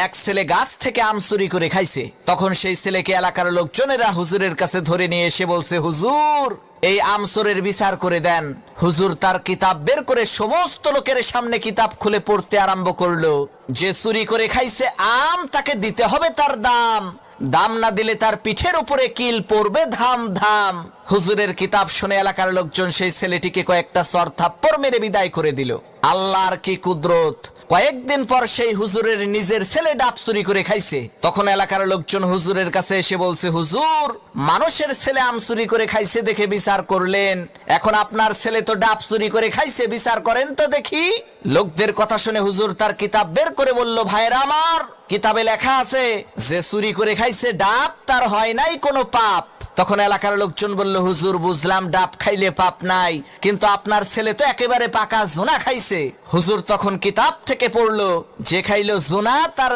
এক ছেলে গাছ থেকে আম চুরি করে খাইছে। তখন সেই ছেলেকে এলাকার লোকজনেরা হুজুরের কাছে ধরে নিয়ে এসে বলছে, হুজুর এই আম চোরের বিচার করে দেন। হুজুর তার কিতাব বের করে সমস্ত লোকের সামনে কিতাব খুলে পড়তে আরম্ভ করলো। যে চুরি করে খাইছে আম তাকে দিতে হবে তার দাম, দাম না দিলে তার পিঠের উপরে কিল পড়বে ধাম ধাম। হুজুরের কিতাব শুনে এলাকার লোকজন সেই ছেলেটিকে কয়েকটা চর থাপ্পড় মেরে বিদায় করে দিল। আল্লাহর কি কুদরত! কয়েকদিন পর সেই হুজুরের নিজের ছেলে ডাব চুরি করে খাইছে। তখন এলাকার লোকজন হুজুরের কাছে এসে বলছে, হুজুর মানুষের ছেলে আম চুরি করে খাইছে দেখে বিচার করলেন, এখন আপনার ছেলে তো ডাব চুরি করে খাইছে, বিচার করেন তো দেখি। লোকদের কথা শুনে হুজুর তার কিতাব বের করে বলল, ভাইরা আমার, কিতাবে লেখা আছে যে চুরি করে খাইছে ডাব তার হয় নাই কোনো পাপ। তখন এলাকার লোকজন বলল, হুজুর বুঝলাম ডাব খাইলে পাপ নাই, কিন্তু আপনার ছেলে তো একেবারে পাকা জোনা খাইছে। হুজুর তখন কিতাব থেকে পড়লো, যে খাইলো জোনা তার